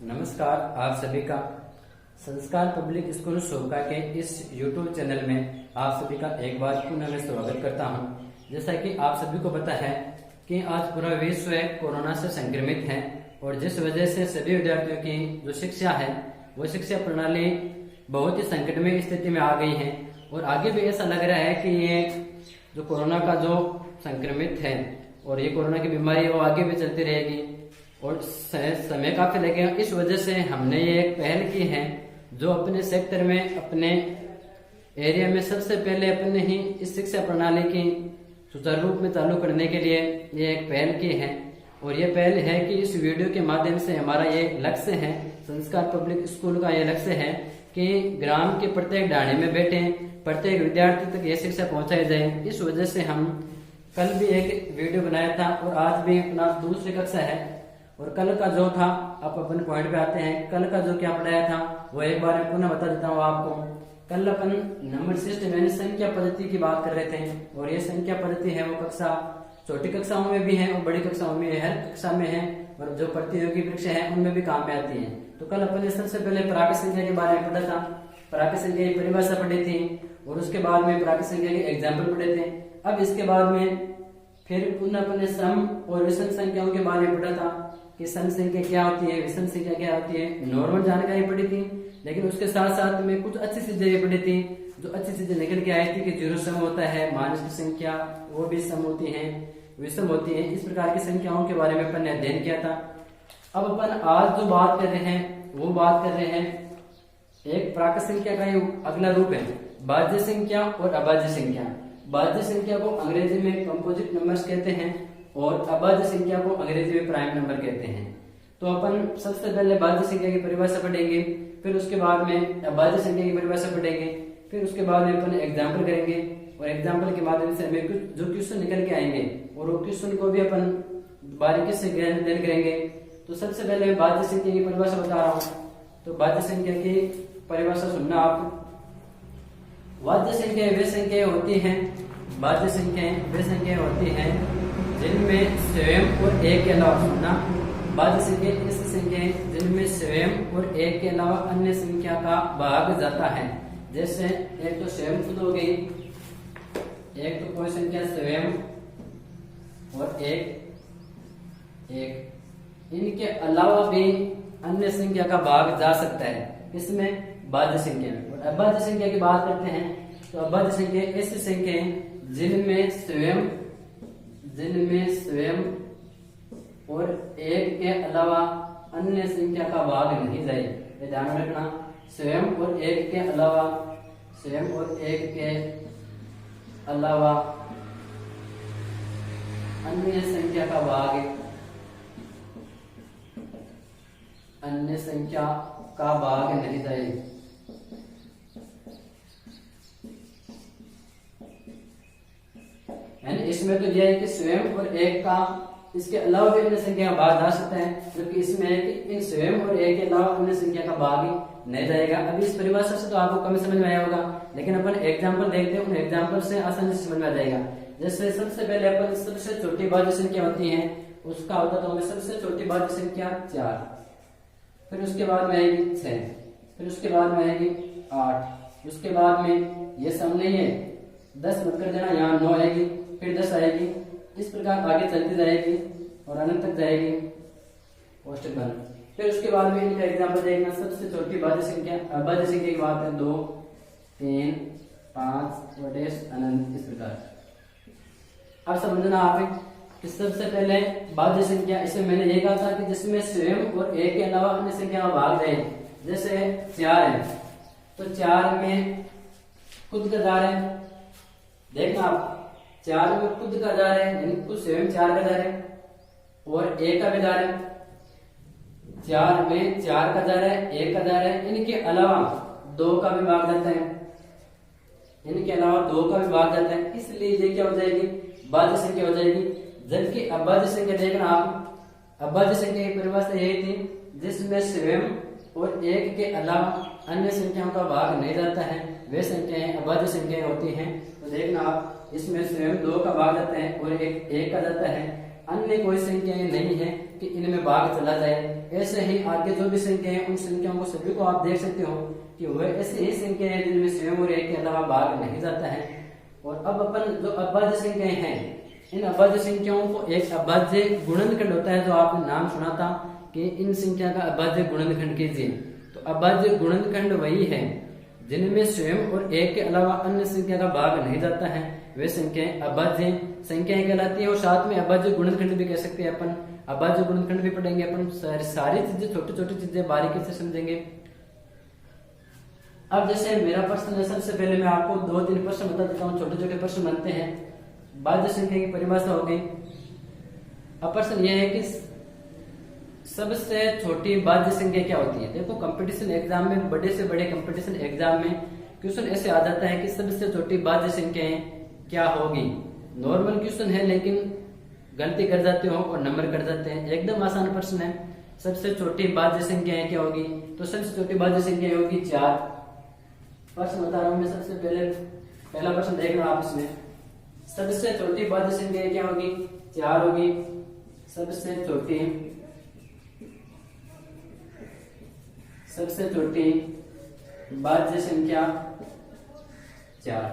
नमस्कार, आप सभी का संस्कार पब्लिक स्कूल शोभा के इस YouTube चैनल में आप सभी का एक बार पुनः मैं स्वागत करता हूं। जैसा कि आप सभी को पता है कि आज पूरा विश्व कोरोना से संक्रमित है और जिस वजह से सभी विद्यार्थियों की जो शिक्षा है वो शिक्षा प्रणाली बहुत ही संकटमय स्थिति में आ गई है और आगे भी ऐसा लग रहा है कि ये जो कोरोना का जो संक्रमित है और ये कोरोना की बीमारी वो आगे भी चलती रहेगी और समय काफी लगेगा। इस वजह से हमने ये एक पहल की है जो अपने सेक्टर में अपने एरिया में सबसे पहले अपने ही इस शिक्षा प्रणाली की सुचारू रूप में चालू करने के लिए ये एक पहल की है। और ये पहल है कि इस वीडियो के माध्यम से हमारा ये लक्ष्य है, संस्कार पब्लिक स्कूल का ये लक्ष्य है कि ग्राम के प्रत्येक ढाणी में बैठे प्रत्येक विद्यार्थी तक ये शिक्षा पहुंचाई जाए। इस वजह से हम कल भी एक वीडियो बनाया था और आज भी अपना दूसरी कक्षा है। और कल का जो था, आप अपने पॉइंट पे आते हैं, कल का जो क्या पढ़ाया था वो एक बार पुनः बता देता हूँ आपको। कल अपन नंबर सिस्टम यानी संख्या पद्धति की बात कर रहे थे और ये संख्या पद्धति है वो कक्षा छोटी कक्षाओं में भी है और बड़ी कक्षाओं में हर कक्षा में है और जो प्रतियोगी परीक्षा है उनमें भी काम में आती है। तो कल अपन ने सबसे पहले प्राकृत संख्या के बारे में पढ़ा था, प्राकृत संख्या की परिभाषा पढ़ी थी और उसके बाद में प्राकृत संख्या के एग्जाम्पल पढ़े थे। अब इसके बाद में फिर पुनः अपने सम और विषम संख्याओं के बारे में पढ़ा था कि सम संख्या क्या होती है, विषम संख्या क्या होती है। नॉर्मल जानकारी पढ़ी थी, लेकिन उसके साथ साथ में कुछ अच्छी चीजें पढ़ी थी जो अच्छी चीजें निकल के आई थी कि जीरो सम होता है, माइनस की संख्या वो भी सम होती है, विषम होती है। इस प्रकार की संख्याओं के बारे में अपन ने अध्ययन किया था। अब अपन आज जो बात कर रहे हैं वो बात कर रहे हैं एक प्राकृत संख्या का अगला रूप है भाज्य संख्या और अभाज्य संख्या। भाज्य संख्या को अंग्रेजी में कंपोजिट नंबर्स कहते हैं और अभाज्य संख्या को अंग्रेजी में प्राइम नंबर कहते हैं। तो अपन सबसे पहले भाज्य संख्या की परिभाषा पढ़ेंगे, फिर उसके बाद में अभाज्य संख्या की परिभाषा पढ़ेंगे, फिर उसके बाद में अपन एग्जाम्पल करेंगे और एग्जाम्पल के माध्यम से हमें कुछ जो क्वेश्चन निकल के आएंगे और वो क्वेश्चन को भी अपन बारीकी से अध्ययन करेंगे। तो सबसे पहले मैं भाज्य संख्या की परिभाषा बता रहा हूँ। तो भाज्य संख्या की परिभाषा सुनना आप। भाज्य संख्या वे संख्याएं होती हैं, भाज्य संख्याएं वे संख्याएं होती हैं जिनमें स्वयं और एक के अलावा, सुनना, भाज्य संख्या ऐसी संख्याएं जिनमें स्वयं और एक के अलावा अन्य संख्या का भाग जाता है। जैसे एक तो स्वयं खुद हो गई, एक तो कोई संख्या स्वयं और एक इनके अलावा भी अन्य संख्या का भाग जा सकता है, इसमें भाज्य संख्या में। और अभाज्य संख्या की बात करते हैं तो अभाज्य संख्या ऐसी संख्या है जिनमें स्वयं और एक के अलावा अन्य संख्या का भाग नहीं जाए। ये ध्यान रखना, स्वयं और एक के अलावा अन्य संख्या का भाग नहीं जाए। यानी इसमें तो यह है कि स्वयं और एक का इसके अलावा भी अन्य संख्या का भाग जा सकता है, जबकि इसमें है कि इन स्वयं और एक के अलावा अन्य संख्या का भाग ही नहीं जाएगा। अभी इस परिभाषा से तो आपको कम समझ में आया होगा, लेकिन अपन एग्जाम्पल देखते हैं, उन एग्जाम्पल से आसानी से समझ में आ जाएगा। जैसे सबसे पहले अपन सबसे छोटी भाज्य संख्या होती है उसका बताता हूँ। सबसे छोटी भाज्य संख्या 4, फिर उसके बाद में आएगी 6, फिर उसके बाद में आएगी 8, उसके बाद में ये सम नहीं है 10 मत कर देना, यहाँ 9 आएगी, फिर 10 आएगी, इस प्रकार आगे चलती जाएगी और अनंत तक जाएगी औसत बन। फिर उसके बाद में इनका एग्जाम्पल देखना। सबसे छोटी भाज्य संख्या अभाज्य संख्या की बात है 2, 3, 5 और अनंत, इस प्रकार। अब समझना आप कि सबसे पहले भाज्य संख्या, इसमें मैंने ये कहा था कि जिसमें स्वयं और एक के अलावा अन्य संख्या का भाग जाए। जैसे 4 है तो 4 में खुद का जार है, देखना आप, 4 में खुद का जार है यानी खुद स्वयं 4 का जार है और एक का भी जार है। 4 में 4 का जार है, 1 का जार है, इनके अलावा 2 का भी भाग जाता है, इनके अलावा 2 का भी भाग जाता है, इसलिए ये क्या हो जाएगी, भाज्य संख्या हो जाएगी। जबकि अभाज्य संख्या देखना आप, अभाज्य संख्या की परिभाषा यही थी जिसमें स्वयं और एक के अलावा अन्य संख्याओं का भाग नहीं जाता है, वे संख्याएं अभाज्य संख्याएं होती हैं। तो देखना आप, इसमें स्वयं 2 का भाग जाता है और एक का जाता है, अन्य कोई संख्याएं नहीं है कि इनमें भाग चला जाए। ऐसे ही आगे जो भी संख्या है उन संख्याओं को सभी को आप देख सकते हो कि वह ऐसी ही संख्या है जिनमें स्वयं और एक के अलावा भाग नहीं जाता है। और अब अपन जो अभाज्य संख्याएं हैं, इन अभाज्य संख्याओं को एक अभाज्य गुणनखंड होता है जो आपने नाम सुना था कि इन संख्या का अभाज्य गुणनखंड कीजिए। तो अभाज्य गुणनखंड वही है जिनमें स्वयं और एक के अलावा अन्य संख्या का भाग नहीं जाता है, वे संख्याएं अभाज्य संख्याएं कहलाती है। और साथ में अभाज्य गुणनखंड भी कह सकते हैं अपन, अभाज्य गुणनखंड भी पढ़ेंगे अपन। सारी चीजें छोटी छोटी चीजें बारीकी से समझेंगे। अब जैसे मेरा प्रश्न है, सबसे पहले मैं आपको 2-3 प्रश्न बता देता हूँ, छोटे छोटे प्रश्न बनते हैं। भाज्य संख्या की परिभाषा हो गई। अब प्रश्न यह है कि सबसे छोटी भाज्य संख्या क्या होती है। देखो कंपटीशन एग्जाम में, बड़े से बड़े कंपटीशन एग्जाम में क्वेश्चन ऐसे आ जाता है कि सबसे छोटी भाज्य संख्याएं क्या होगी। नॉर्मल क्वेश्चन है लेकिन गलती कर जाते हो और नंबर कर जाते हैं। एकदम आसान प्रश्न है, सबसे छोटी भाज्य संख्याएं क्या होगी। तो सबसे छोटी भाज्य संख्या होगी 4। प्रश्न बता रहा हूं मैं। सबसे पहला प्रश्न देख लो आप इसमें। सबसे छोटी भाज्य संख्या क्या होगी, 4 होगी। सबसे छोटी भाज्य संख्या 4।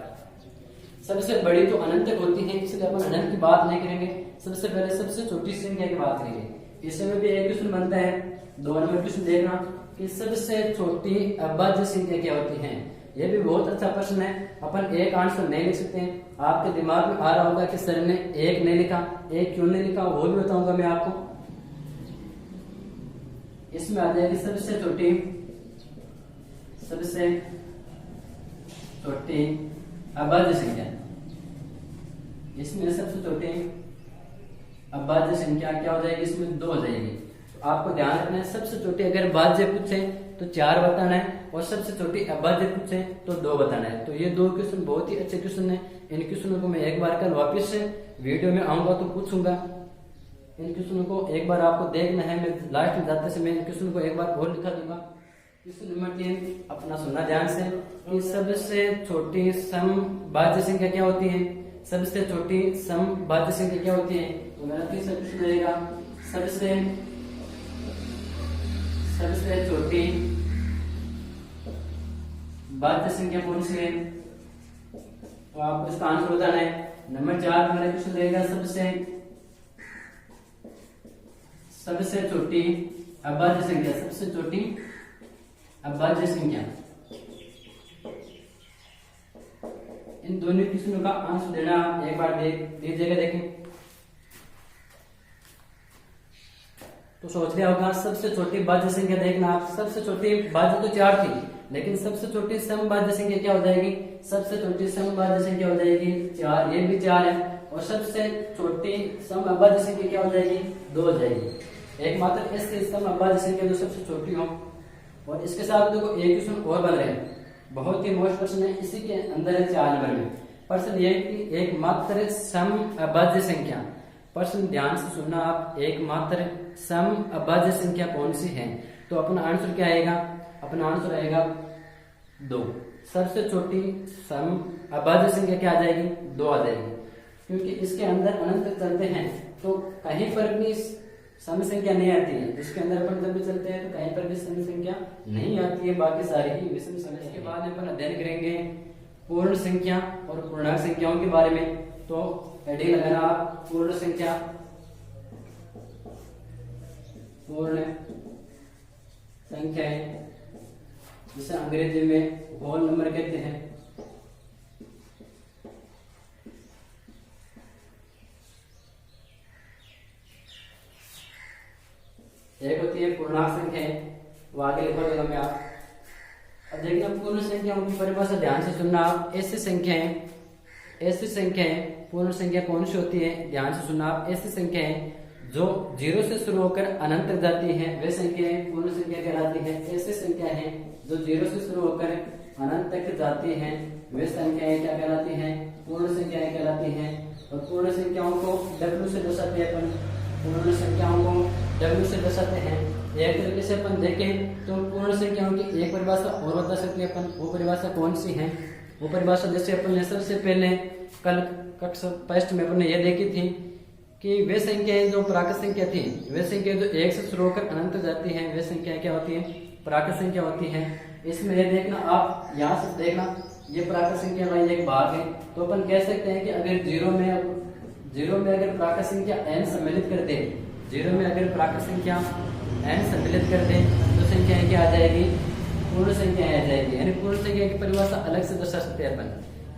सबसे बड़ी तो अनंत तक होती है, इसलिए अपन अनंत की बात नहीं करेंगे। सबसे पहले सबसे छोटी संख्या की बात करेंगे। इसमें भी एक क्वेश्चन बनता है। 2 नंबर क्वेश्चन देखना कि सबसे छोटी अभाज्य संख्या क्या होती है। यह भी बहुत अच्छा प्रश्न है। अपन एक आंसर नहीं लिख सकते हैं। आपके दिमाग में आ रहा होगा कि सर ने 1 नहीं लिखा, 1 क्यों नहीं लिखा, वो भी बताऊंगा मैं आपको। इसमें आ जाएगी सबसे छोटी अभाज्य संख्या। इसमें सबसे छोटी अभाज्य संख्या क्या हो जाएगी, इसमें 2 हो जाएगी। तो आपको ध्यान रखना है, सबसे छोटी अगर भाज्य पूछे तो 4 बताना है और सबसे छोटी अभाज्य पूछे तो 2 बताना है। तो ये 2 क्वेश्चन बहुत ही अच्छे क्वेश्चन है। इन क्वेश्चनों को मैं एक बार कल वापस से वीडियो में आऊंगा तो पूछूंगा। इन क्वेश्चनों को एक बार आपको देखना है। मैं लास्ट में जाते समय इन क्वेश्चन को एक बार और लिखा दूंगा। क्वेश्चन नंबर 3 अपना सुनना ध्यान से कि सबसे छोटी समभाज्य संख्या क्या होती है। सबसे छोटी समभाज्य संख्या क्या होती है। तो मेरा तीसरा क्वेश्चन रहेगा सबसे छोटी भाज्य संख्या कौन सी है। तो आपको इसका आंसर बताना है। नंबर 4 मेरा क्वेश्चन रहेगा सबसे छोटी अभाज्य संख्या। सबसे छोटी अभाज्य संख्या। इन दोनों क्वेश्चनों का आंसर देना एक बार दीजिएगा। देखें तो सोच लिया होगा सबसे छोटी भाज्य संख्या। देखना आप, सबसे छोटी भाज्य तो 4 थी, लेकिन सबसे छोटी समभाज्य संख्या क्या हो जाएगी। सबसे छोटी समभाज्य संख्या हो जाएगी 4, ये भी 4 है। और सबसे छोटी समअभाज्य संख्या क्या हो जाएगी, 2 हो जाएगी। एकमात्र ऐसी समअभाज्य संख्या जो सबसे छोटी हो। और इसके साथ देखो एक क्वेश्चन और बन रहे हैं, बहुत ही मोस्ट प्रश्न है, इसी के अंदर है 4 नंबर में। प्रश्न ये कि एकमात्र समअभाज्य संख्या। प्रश्न ध्यान से सुनना आप, एकमात्र समअभाज्य संख्या कौन सी है। तो अपना आंसर क्या आएगा, अपना आंसर आएगा 2। सबसे छोटी समअभाज्य संख्या क्या आ जाएगी, 2 आ जाएगी। क्योंकि इसके अंदर अनंत तक चलते हैं तो कहीं पर भी सम संख्या नहीं आती है। इसके अंदर अपन जब भी चलते हैं तो कहीं पर भी सम संख्या नहीं आती है, बाकी सारी ही विषम संख्या। के बाद अपन अध्ययन करेंगे पूर्ण संख्या और पूर्णांक संख्याओं के बारे में। तो हेडिंग लगाना आप, पूर्ण संख्या, पूर्ण संख्याएं, जिसे अंग्रेजी में होल नंबर कहते हैं। एक होती है पूर्णांक संख्या, वो आगे लिखा देगा मैं आप। अब देखना पूर्ण संख्याओं की परिभाषा ध्यान से सुनना आप। ऐसी संख्याएं पूर्ण संख्या कौन सी होती है, ध्यान से सुनना आप। ऐसी संख्याएं जो 0 से शुरू होकर अनंत तक जाती हैं वे संख्याएं पूर्ण संख्या कहलाती हैं। ऐसी संख्या है जो 0 से शुरू होकर अनंत तक जाती हैं वे संख्याएं क्या कहलाती हैं, पूर्ण संख्याएं कहलाती हैं। और पूर्ण संख्याओं को W से दर्शाते हैं अपन, पूर्ण संख्याओं को W से दर्शाते हैं। एक तरीके से अपन देखें तो पूर्ण संख्याओं की एक परिभाषा और बता सकते हैं अपन। वो परिभाषा कौन सी है, वो परिभाषा जैसे अपन ने सबसे पहले कल कक्षा फर्स्ट में अपन ने ये देखी थी कि वे संख्याएं जो प्राकृत संख्या थी, वे संख्या जो एक से शुरू होकर अनंत जाती हैं, वे संख्याएं क्या होती हैं, प्राकृत संख्या होती हैं। इसमें ये देखना, आप यहाँ से देखना, ये प्राकृत संख्या का एक भाग है। तो अपन कह सकते हैं कि अगर जीरो में अगर प्राकृत संख्या n सम्मिलित कर दे, जीरो में अगर प्राकृत संख्या n सम्मिलित कर दे तो संख्या क्या आ जाएगी, पूर्ण संख्या आ जाएगी। यानी पूर्ण संख्या की परिभाषा अलग से दर्शा सकते हैं अपन।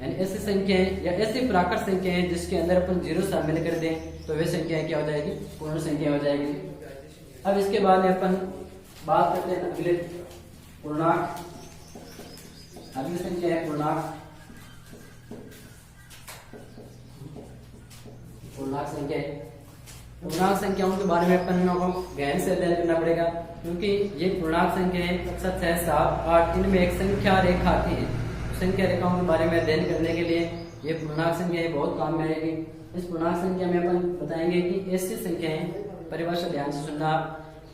यानी ऐसी संख्याएं या ऐसी प्राकृत संख्याएं जिसके अंदर अपन जीरो शामिल कर दें तो वे संख्याएं क्या हो जाएगी, पूर्ण संख्या हो जाएगी। अब इसके बाद अपन बात करते हैं अगले पूर्णांक। अगली संख्या है पूर्णांक। पूर्णांक संख्या, पूर्णांक संख्याओं के बारे में अपन को गहन से अध्ययन करना पड़ेगा, क्योंकि ये पूर्णांक संख्या है। कक्षा 6, 7, 8 इनमें एक संख्या रेखा आती है। संख्या रेखाओं के बारे में अध्ययन करने के लिए ये पूर्णांक संख्या बहुत काम में आएगी। इस पूर्णांक संख्या में अपन बताएंगे कि ऐसी संख्याएं, परिभाषा ध्यान से सुनना,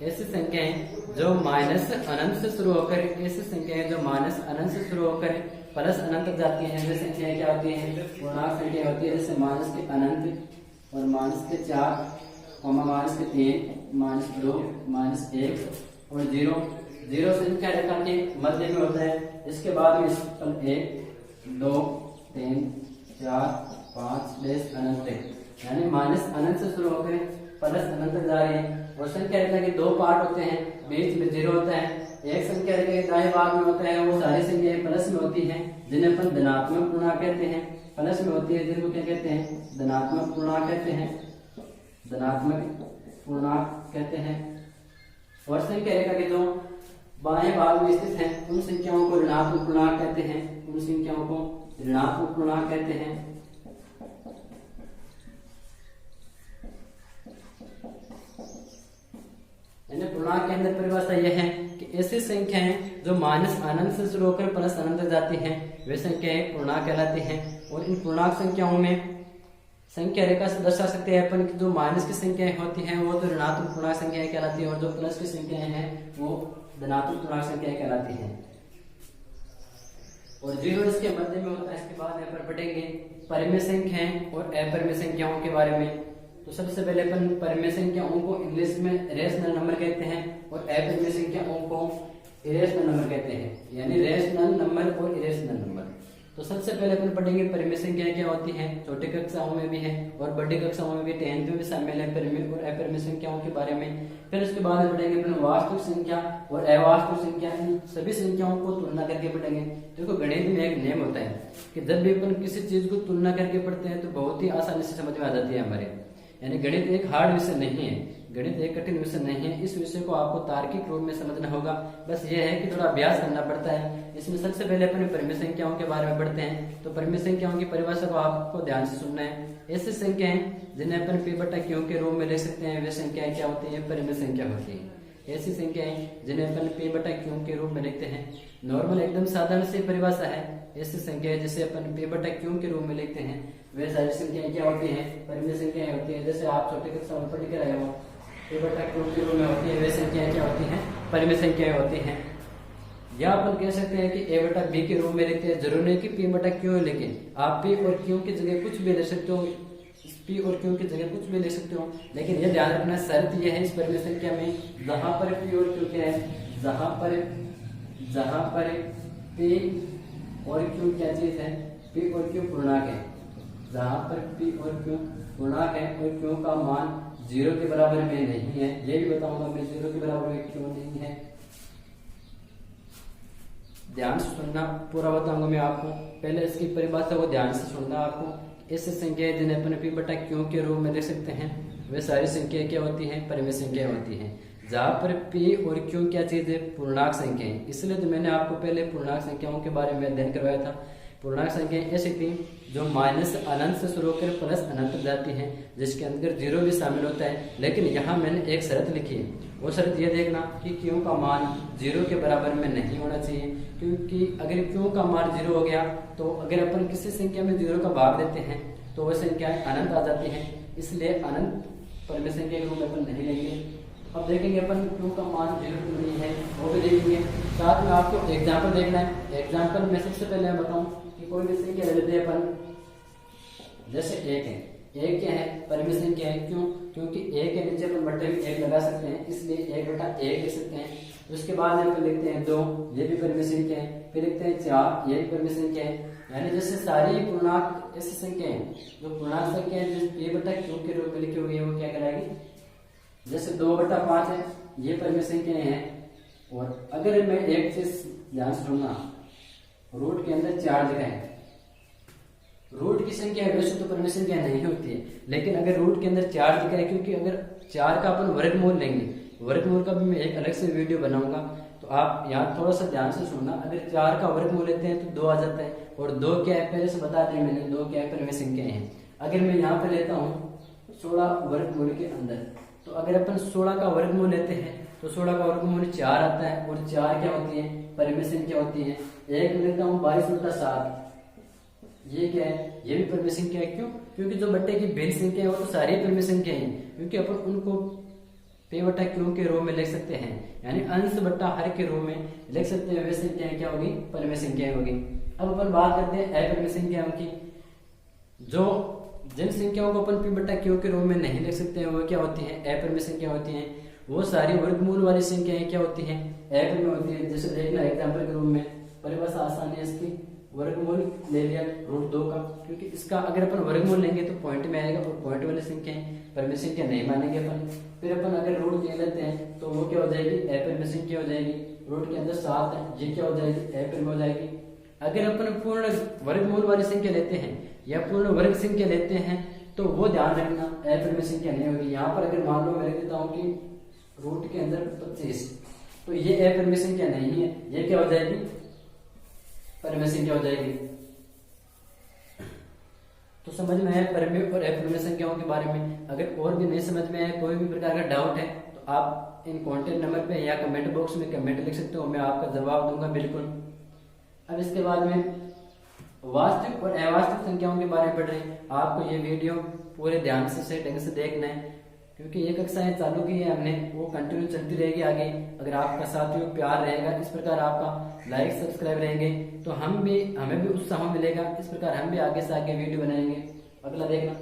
ऐसी संख्याएं जो माइनस अनंत से शुरू होकर, ऐसी संख्याएं जो माइनस अनंत से शुरू होकर प्लस अनंत तक जाती हैं, वे संख्याएं क्या होती हैं, पूर्णांक संख्या होती है। जैसे माइनस के अनंत और माइनस के 4, माइनस के 3, माइनस 2, माइनस 1 और 0। जीरो संख्या रेखा के मध्य में होता है। इसके बाद में 1, 2, 3, 4, 5 अनंत तक, यानी माइनस अनंत से शुरू होकर प्लस अनंत तक जा रही है। और संख्या रेखा के दो पार्ट होते हैं, बीच में जीरो होता है। एक संख्या रेखा के दाएं भाग में होता है, वो सारी संख्याएं प्लस में होती हैं, जिन्हें अपन धनात्मक पूर्णांक कहते हैं। प्लस में होती है जिनको क्या कहते हैं, धनात्मक पूर्णांक कहते हैं, धनात्मक पूर्णांक कहते हैं। और संख्या रेखा के जो बाएं भाग में स्थित है उन संख्याओं को ऋणात्मक पूर्णांक कहते हैं, उन संख्याओं को ऋणात्मक पूर्णांक कहते हैं। पूर्णांक के अंदर परिभाषा यह है कि ऐसी संख्याएं जो माइनस अनंत से शुरू होकर प्लस अनंत तक जाती हैं, वे संख्याएं पूर्णांक कहलाती हैं। और इन पूर्णांक संख्याओं में संख्या रेखा से दर्शा सकते हैं अपन कि जो माइनस की संख्याएं होती हैं वो तो ऋणात्मक पूर्णांक संख्याएं कहलाती है, और जो प्लस की संख्याएं हैं वो धनात्मक पूर्णांक संख्याएं कहलाती हैं। और जीरो इसके मध्य में होता है। इसके बाद यहाँ पर पढ़ेंगे परिमेय संख्याएं और अपरिमेय संख्याओं के बारे में। तो सबसे पहले अपन परिमेय संख्याओं को इंग्लिश में रेशनल नंबर कहते हैं और अपरिमेय संख्याओं को इरेशनल नंबर कहते हैं, यानी रेशनल नंबर और इरेशनल नंबर। तो सबसे पहले अपन पढ़ेंगे परिमेय संख्याएं क्या होती हैं। छोटी कक्षाओं में भी है और बड़ी कक्षाओं में भी, 10th में भी शामिल है परिमेय और अपरिमेय संख्याओं के बारे में। फिर उसके बाद में पढ़ेंगे अपन वास्तविक संख्या और अवास्तविक संख्या। इन सभी संख्याओं को तुलना करके पढ़ेंगे। देखो गणित में एक नियम होता है कि जब भी अपन किसी चीज को तुलना करके पढ़ते हैं तो बहुत ही आसानी से समझ में आ जाती है हमारे। यानी गणित एक हार्ड विषय नहीं है, गणित एक कठिन विषय नहीं है। इस विषय को आपको तार्किक रूप में समझना होगा। बस ये है कि थोड़ा अभ्यास करना पड़ता है। इसमें सबसे पहले अपन परिमेय संख्याओं के बारे में पढ़ते हैं। तो परिमेय संख्याओं की परिभाषा को आपको ध्यान से सुनना है। ऐसी संख्याएं जिन्हें अपन p/q के रूप में लिख सकते हैं, वे संख्याएं क्या होती है, परिमेय संख्या होती है। ऐसी संख्याएं जिन्हें अपन p/q के रूप में लिखते हैं, नॉर्मल एकदम साधारण सी परिभाषा है। ऐसी संख्याएं जिसे अपन p/q के रूप में लिखते हैं, वे सारी संख्याएं क्या होती हैं, परिमेय संख्याएं होती है। जैसे आप छोटे कक्षा में पढ़ के आए हो, p/q के रूप में होती है, वे संख्याएं क्या होती हैं, परिमेय संख्याएं होती हैं। या अपन कह सकते हैं कि a/b के रूप में लिखते हैं। जरूर नहीं कि p/q लिखें, आप p और q की जगह कुछ भी ले सकते हो, p और q की जगह कुछ भी ले सकते हो। लेकिन यह ध्यान रखना, शर्त यह है इस परिमेय संख्या में, जहां पर p और q क्या है, जहां पर p और q क्या चीज है, p और q पूर्णांक है। जहां पर p और q पूर्णांक है और q का मान 0 के बराबर में नहीं है, ये भी बताऊंगा मैं 0 के बराबर में क्यों नहीं है। ध्यान से सुनना, पूरा बताऊंगा मैं आपको। पहले इसकी परिभाषा को ध्यान से सुनना आपको। ऐसी संख्याएं जिन्हें अपन p/q के रूप में देख सकते हैं, वे सारी संख्याएं क्या होती हैं, परिमेय संख्याएं होती हैं। जहां पर p और q क्या चीज है, पूर्णांक संख्याएं। इसलिए तो मैंने आपको पहले पूर्णांक संख्याओं के बारे में अध्ययन करवाया था। पूर्णांक संख्याएं ऐसी थी जो माइनस अनंत से शुरू होकर प्लस अनंत तक जाती हैं, जिसके अंदर 0 भी शामिल होता है। लेकिन यहाँ मैंने एक शर्त लिखी है, वो शर्त ये देखना कि q का मान 0 के बराबर में नहीं होना चाहिए। क्योंकि अगर q का मान 0 हो गया तो अगर अपन किसी संख्या में 0 का भाग देते हैं तो वह संख्याएं अनंत आ जाती हैं। इसलिए अनंत परिमेय संख्या के रूप में अपन नहीं लेंगे। अब देखेंगे अपन q का मान 0 नहीं है, वो भी देखेंगे। साथ में आपको एग्जाम्पल देखना है। एग्जाम्पल में सबसे पहले मैं बताऊं कि कोई भी संख्या ले लेते हैं अपन, जैसे 1 है। एक क्या है, परिमेय संख्या है। क्यों? क्योंकि एक के नीचे अपन बट्टे में एक लगा सकते हैं, इसलिए 1/1 लिख सकते हैं। उसके बाद में अपन लिखते हैं 2, ये भी परिमेय संख्या है। फिर लिखते हैं 4, ये भी परिमेय संख्या है। यानी जैसे सारी पूर्णांक ऐसी संख्या है जो पूर्णांक संख्या है, जो a/q के रूप में लिखी हुई है, वो क्या कहलाएगी? जैसे 2/5 है, ये परिमेय संख्याएं हैं। और अगर मैं एक चीज ध्यान से सुनना, रूट के अंदर 4 लिखा है, रूट की संख्या वैसे तो परिमेय संख्या नहीं होती है, लेकिन अगर रूट के अंदर 4 दिख रहा है, क्योंकि अगर 4 का अपन वर्गमूल लेंगे, वर्गमूल का भी मैं एक अलग से वीडियो बनाऊंगा, तो आप यहाँ थोड़ा सा ध्यान से सुनना। अगर 4 का वर्गमूल लेते हैं तो 2 आ जाता है, और 2 क्या है पहले से बता दिया मैंने, 2 क्या है परिमेय संख्याएं हैं। अगर मैं यहाँ पे लेता हूँ 16 वर्गमूल के अंदर, तो अगर अपन 16 का वर्गमूल लेते हैं तो 16 का वर्गमूल 4 आता है, और 4 क्या होती है? परिमेय संख्या होती है। एक लेता हूँ 22/7, ये क्या है? ये भी परिमेय संख्या है। क्यों? क्योंकि जो बट्टे की भिन्न संख्या है वो तो सारी परिमेय संख्या है, क्योंकि अपन उनको p/q के रूप में लिख सकते हैं, यानी अंश बट्टा हर के रूप में लिख सकते हैं। वे संख्याएं क्या होगी? परिमेय संख्याएं होगी। अब अपन बात करते हैं अपरिमेय संख्याओं की। जो जिन संख्याओं को अपन p/q के रूप में नहीं लिख सकते हैं वो क्या होती है? अपरिमेय संख्या होती है। वो सारी वर्गमूल वाली संख्याएं क्या होती हैं? अपरिमेय होती है। जैसे देखना एग्जाम्पल के रूप में, परिभाषा आसानी है इसकी, वर्गमूल ले लिया √2 का, क्योंकि इसका अगर अपन वर्गमूल लेंगे तो पॉइंट में आएगा, और पॉइंट वाली संख्याएं परिमेय संख्या नहीं मानेंगे अपन। फिर अपन अगर रूट ले लेते हैं तो वो क्या हो जाएगी? अपरिमेय संख्या हो जाएगी। रूट के अंदर 7 है, ये क्या हो जाएगी? अपरिमेय हो जाएगी। अगर अपन पूर्ण वर्गमूल वाली संख्या लेते हैं या पूर्ण वर्ग संख्या लेते हैं तो वो ध्यान रखना अपरिमेय संख्या नहीं होगी। यहाँ पर अगर मान लो मैं लिख देता हूँ कि रूट के अंदर 25, तो ये अपरिमेय संख्या नहीं है, ये क्या हो जाएगी? परिमेय संख्या हो जाएगी। तो समझ में आया परिमेय और अपरिमेय संख्याओं के बारे में। अगर और भी नहीं समझ में आया, कोई भी प्रकार का डाउट है, तो आप इन कॉन्टेक्ट नंबर पे या कमेंट बॉक्स में कमेंट लिख सकते हो, मैं आपका जवाब दूंगा बिल्कुल। अब इसके बाद में वास्तविक और अवास्तविक संख्याओं के बारे में पढ़ रहे हैं। आपको ये वीडियो पूरे ध्यान से सही ढंग से देखना है, क्योंकि ये कक्षाएं चालू की है हमने, वो कंटिन्यू चलती रहेगी आगे। अगर आपका साथियों प्यार रहेगा, इस प्रकार आपका लाइक सब्सक्राइब रहेंगे, तो हमें भी उत्साह मिलेगा। इस प्रकार हम भी आगे से आगे वीडियो बनाएंगे। अगला देखना,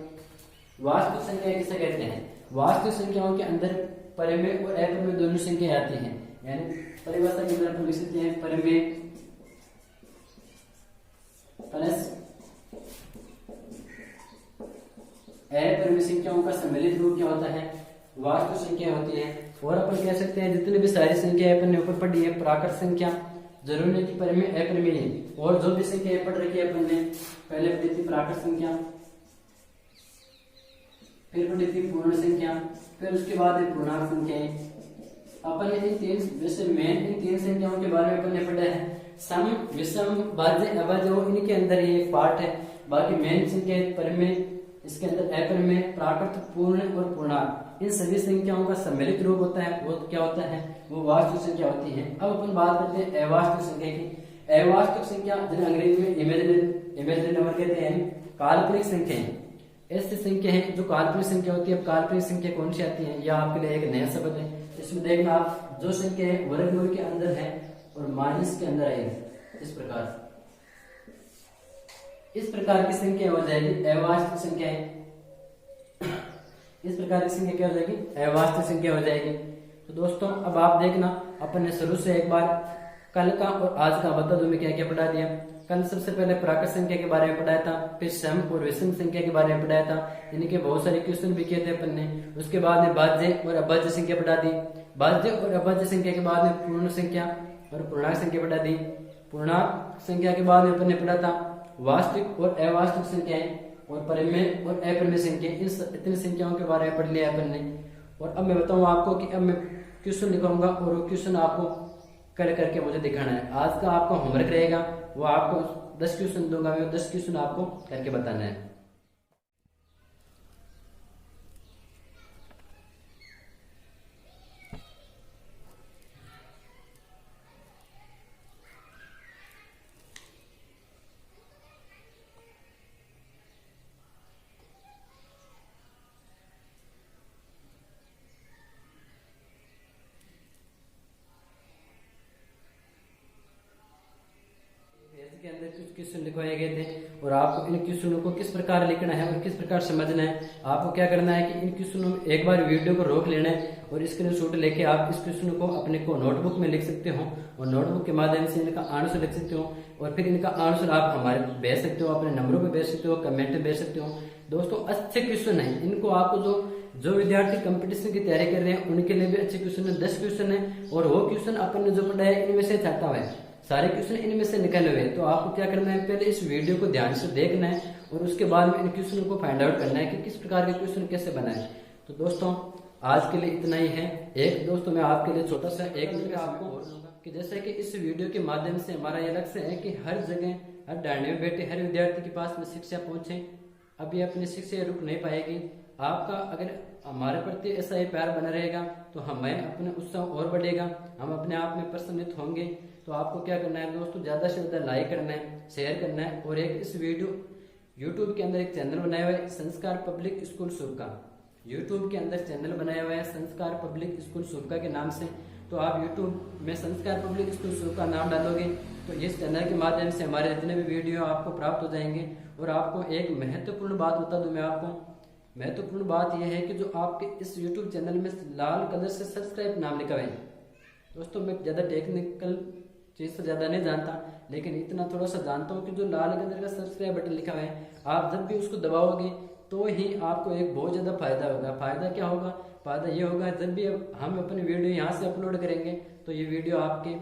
वास्तविक संख्या किसे कहते हैं? वास्तविक संख्याओं के अंदर परिमेय और अपरिमेय दोनों संख्याएं आती हैं। यानी परिभाषा के अंदर हम लिख सकते हैं परिमेय प्लस अपरिमेय संख्याओं का सम्मिलित रूप क्या होता है? वास्तविक संख्या होती है। और अपन कह सकते हैं जितनी भी सारी संख्याएं अपन ने ऊपर पढ़ी है, प्राकृत संख्या, जरूरी नहीं कि परिमेय अपरिमेय है, और जो भी संख्याएं पढ़ रखी है अपन ने, पहले पढ़ी थी प्राकृत संख्या, फिर पढ़ी थी पूर्ण संख्या, फिर उसके बाद पूर्णांक संख्याएं। अपन ने इन 3 वैसे मेन इन 3 संख्याओं के बारे में अपन ने पढ़ा है। सम, विषम, भाज्य, अभाज्य, इनके अंदर ये एक पार्ट है। बाकी मेन संख्या परिमेय, इसके अंदर अपरिमेय, प्राकृत, पूर्ण और पूर्णांक, इन सभी संख्याओं का सम्मिलित रूप होता है। वो क्या होता है? वो वास्तविक संख्या होती है। अब अपन बात करते हैं अवास्तविक संख्या की। अवास्तविक संख्या जिन्हें अंग्रेजी में इमेजिनरी नंबर कहते हैं, काल्पनिक संख्या है। ऐसी संख्या है जो काल्पनिक संख्या होती है। अब काल्पनिक संख्या कौन सी आती है? यह आपके लिए एक नया शब्द है। इसमें देखना आप, जो संख्या है वर्गमूल के अंदर है और माइनस के अंदर आएगी, इस प्रकार की संख्या हो जाएगी अवास्तविक संख्या है। इस प्रकार की संख्या क्या हो जाएगी? अवास्तविक संख्या हो जाएगी। तो दोस्तों अब आप देखना, अपन ने शुरू से एक बार कल का और आज का बता दो मैं क्या क्या पढ़ा दिया। कल सबसे पहले प्राकृत संख्या के बारे में पढ़ाया था, फिर सम और विषम संख्या के बारे में पढ़ाया था, इनके बहुत सारे क्वेश्चन भी किए थे अपन ने। उसके बाद में भाज्य और अभाज्य संख्या पढ़ा दी। भाज्य और अभाज्य संख्या के बाद में पूर्ण संख्या और पूर्णांक संख्या पढ़ा दी। पूर्णांक संख्या के बाद में अपन ने पढ़ा था वास्तविक और अवास्तविक संख्याएं और परिमेय और अपरिमेय संख्या। इस इतनी संख्याओं के बारे में पढ़ लिया अपन ने। और अब मैं बताऊं आपको कि अब मैं क्वेश्चन लिखूंगा और वो क्वेश्चन आपको कर करके मुझे दिखाना है। आज का आपका होमवर्क रहेगा, वो आपको 10 क्वेश्चन दूंगा मैं, 10 क्वेश्चन आपको करके बताना है। के अंदर कुछ क्वेश्चन लिखवाए गए थे और आपको इन क्वेश्चनों को किस प्रकार लिखना है और किस प्रकार समझना है। आपको क्या करना है कि इन क्वेश्चनों में एक बार वीडियो को रोक लेना है और स्क्रीनशॉट लेके आप इस क्वेश्चन को अपने को नोटबुक में लिख सकते हो और नोटबुक के माध्यम से इनका आंसर लिख सकते हो और फिर इनका आंसर आप हमारे भेज सकते हो, अपने नंबरों पे भेज सकते हो, कमेंट में भेज सकते हो। दोस्तों अच्छे क्वेश्चन है, इनको आपको जो विद्यार्थी कंपटीशन की तैयारी कर रहे हैं उनके लिए भी अच्छे क्वेश्चन है। 10 क्वेश्चन है और वो क्वेश्चन अपन ने जो पढ़ा है इनमें से छाटा हुआ है, सारे क्वेश्चन इनमें से निकले हुए हैं। तो आपको क्या करना है, पहले इस वीडियो को ध्यान से देखना है और उसके बाद में इन क्वेश्चनों को फाइंड आउट करना है कि किस प्रकार के क्वेश्चन कैसे बनाए। तो दोस्तों आज के लिए इतना ही है। एक दोस्तों मैं आपके लिए छोटा सा एक मिनट आपको कि जैसे कि इस वीडियो के माध्यम से हमारा यह लक्ष्य है कि हर जगह, हर डांडे में बैठे हर विद्यार्थी के पास में शिक्षा पहुंचे। अभी अपनी शिक्षा रुक नहीं पाएगी। आपका अगर हमारे प्रति ऐसा ही प्यार बना रहेगा तो हमें अपने उत्साह और बढ़ेगा, हम अपने आप में प्रसन्नित होंगे। तो आपको क्या करना है दोस्तों, ज्यादा से ज्यादा लाइक करना है, शेयर करना है और एक इस वीडियो यूट्यूब के अंदर एक चैनल बनाया हुआ है संस्कार पब्लिक स्कूल सुरका। यूट्यूब के अंदर चैनल बनाया हुआ है संस्कार पब्लिक स्कूल सुरका के नाम से। तो आप यूट्यूब में संस्कार पब्लिक स्कूल सुरका नाम डालोगे तो इस चैनल के माध्यम से हमारे जितने भी वीडियो आपको प्राप्त हो जाएंगे। और आपको एक महत्वपूर्ण बात बता दूं मैं आपको, महत्वपूर्ण बात यह है कि जो आपके इस YouTube चैनल में लाल कलर से सब्सक्राइब नाम लिखा हुआ है। दोस्तों मैं ज्यादा टेक्निकल चीज से ज्यादा नहीं जानता, लेकिन इतना थोड़ा सा जानता हूँ कि जो लाल कलर का सब्सक्राइब बटन लिखा हुआ है, आप जब भी उसको दबाओगे तो ही आपको एक बहुत ज्यादा फायदा होगा। फायदा क्या होगा, फायदा ये होगा जब भी हम अपनी वीडियो यहाँ से अपलोड करेंगे तो ये वीडियो आपके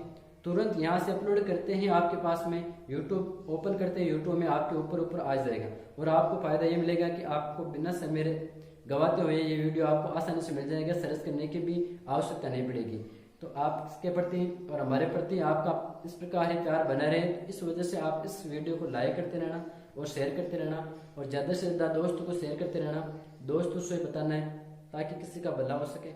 तुरंत यहाँ से अपलोड करते ही आपके पास में यूट्यूब ओपन करते हैं, यूट्यूब में आपके ऊपर आ जाएगा। और आपको फायदा ये मिलेगा कि आपको बिना समय गवाते हुए ये वीडियो आपको आसानी से मिल जाएगा, सर्च करने की भी आवश्यकता नहीं पड़ेगी। तो आप इसके प्रति और हमारे प्रति आपका इस प्रकार ही प्यार बना रहे, इस वजह से आप इस वीडियो को लाइक करते रहना और शेयर करते रहना और ज्यादा से ज्यादा दोस्तों को शेयर करते रहना, दोस्तों से बताना है ताकि किसी का भला हो सके।